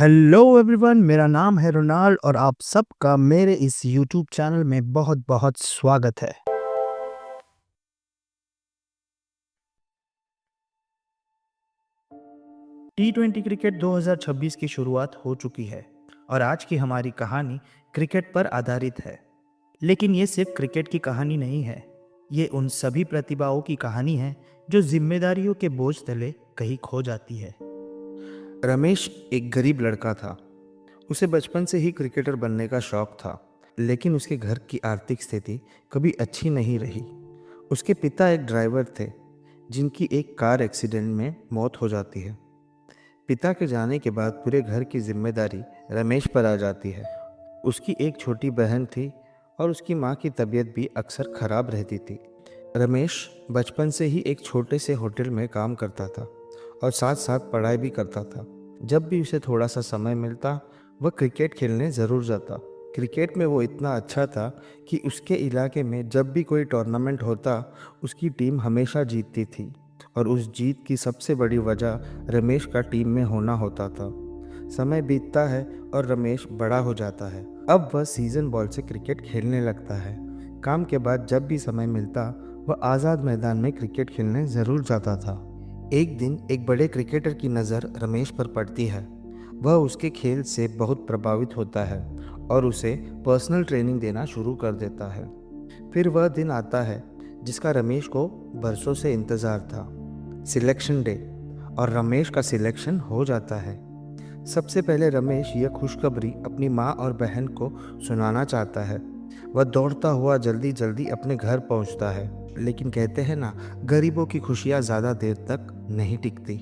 Hello everyone, मेरा नाम है रोनाल्ड और आप सबका मेरे इस यूट्यूब चैनल में बहुत बहुत स्वागत है। टी20 क्रिकेट 2026 की शुरुआत हो चुकी है और आज की हमारी कहानी क्रिकेट पर आधारित है। लेकिन ये सिर्फ क्रिकेट की कहानी नहीं है, ये उन सभी प्रतिभाओं की कहानी है जो जिम्मेदारियों के बोझ तले कहीं खो जाती है। रमेश एक गरीब लड़का था। उसे बचपन से ही क्रिकेटर बनने का शौक था, लेकिन उसके घर की आर्थिक स्थिति कभी अच्छी नहीं रही। उसके पिता एक ड्राइवर थे, जिनकी एक कार एक्सीडेंट में मौत हो जाती है। पिता के जाने के बाद पूरे घर की जिम्मेदारी रमेश पर आ जाती है। उसकी एक छोटी बहन थी और उसकी माँ की तबीयत भी अक्सर खराब रहती थी। रमेश बचपन से ही एक छोटे से होटल में काम करता था और साथ साथ पढ़ाई भी करता था। जब भी उसे थोड़ा सा समय मिलता, वह क्रिकेट खेलने ज़रूर जाता। क्रिकेट में वो इतना अच्छा था कि उसके इलाके में जब भी कोई टूर्नामेंट होता, उसकी टीम हमेशा जीतती थी और उस जीत की सबसे बड़ी वजह रमेश का टीम में होना होता था। समय बीतता है और रमेश बड़ा हो जाता है। अब वह सीजन बॉल से क्रिकेट खेलने लगता है। काम के बाद जब भी समय मिलता, वह आज़ाद मैदान में क्रिकेट खेलने ज़रूर जाता था। एक दिन एक बड़े क्रिकेटर की नज़र रमेश पर पड़ती है। वह उसके खेल से बहुत प्रभावित होता है और उसे पर्सनल ट्रेनिंग देना शुरू कर देता है। फिर वह दिन आता है जिसका रमेश को बरसों से इंतज़ार था, सिलेक्शन डे। और रमेश का सिलेक्शन हो जाता है। सबसे पहले रमेश यह खुशखबरी अपनी माँ और बहन को सुनाना चाहता है। वह दौड़ता हुआ जल्दी जल्दी अपने घर पहुंचता है, लेकिन कहते हैं ना, गरीबों की खुशियाँ ज़्यादा देर तक नहीं टिकती।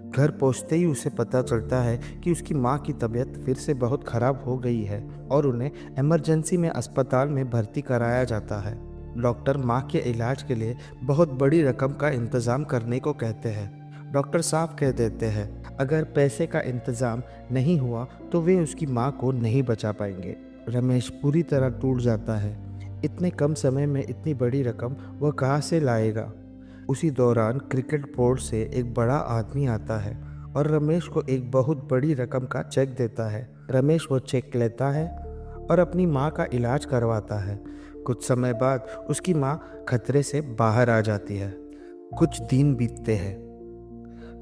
घर पहुंचते ही उसे पता चलता है कि उसकी माँ की तबीयत फिर से बहुत ख़राब हो गई है और उन्हें इमरजेंसी में अस्पताल में भर्ती कराया जाता है। डॉक्टर माँ के इलाज के लिए बहुत बड़ी रकम का इंतज़ाम करने को कहते हैं। डॉक्टर साफ कह देते हैं, अगर पैसे का इंतज़ाम नहीं हुआ तो वे उसकी माँ को नहीं बचा पाएंगे। रमेश पूरी तरह टूट जाता है। इतने कम समय में इतनी बड़ी रकम वह कहाँ से लाएगा। उसी दौरान क्रिकेट बोर्ड से एक बड़ा आदमी आता है और रमेश को एक बहुत बड़ी रकम का चेक देता है। रमेश वो चेक लेता है और अपनी माँ का इलाज करवाता है। कुछ समय बाद उसकी माँ खतरे से बाहर आ जाती है। कुछ दिन बीतते हैं।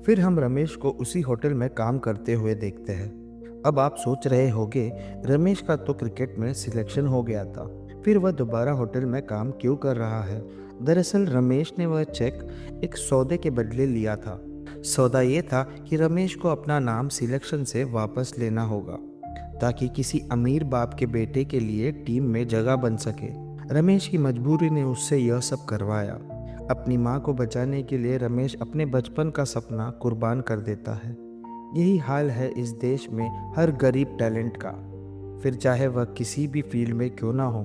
फिर हम रमेश को उसी होटल में काम करते हुए देखते हैं। अब आप सोच रहे होंगे, रमेश का तो क्रिकेट में सिलेक्शन हो गया था, फिर वह दोबारा होटल में काम क्यों कर रहा है। दरअसल रमेश ने वह चेक एक सौदे के बदले लिया था। सौदा ये था कि रमेश को अपना नाम सिलेक्शन से वापस लेना होगा, ताकि किसी अमीर बाप के बेटे के लिए टीम में जगह बन सके। रमेश की मजबूरी ने उससे यह सब करवाया। अपनी माँ को बचाने के लिए रमेश अपने बचपन का सपना कुर्बान कर देता है। यही हाल है इस देश में हर गरीब टैलेंट का, फिर चाहे वह किसी भी फील्ड में क्यों ना हो।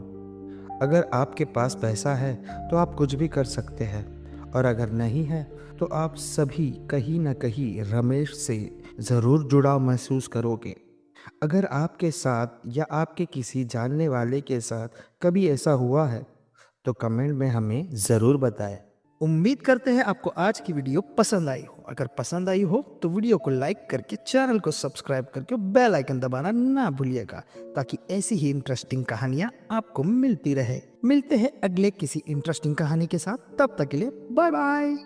अगर आपके पास पैसा है तो आप कुछ भी कर सकते हैं, और अगर नहीं है तो आप सभी कहीं ना कहीं रमेश से ज़रूर जुड़ाव महसूस करोगे। अगर आपके साथ या आपके किसी जानने वाले के साथ कभी ऐसा हुआ है तो कमेंट में हमें ज़रूर बताएं। उम्मीद करते हैं आपको आज की वीडियो पसंद आई हो। अगर पसंद आई हो तो वीडियो को लाइक करके चैनल को सब्सक्राइब करके बेल आइकन दबाना ना भूलिएगा, ताकि ऐसी ही इंटरेस्टिंग कहानियां आपको मिलती रहे। मिलते हैं अगले किसी इंटरेस्टिंग कहानी के साथ, तब तक के लिए बाय बाय।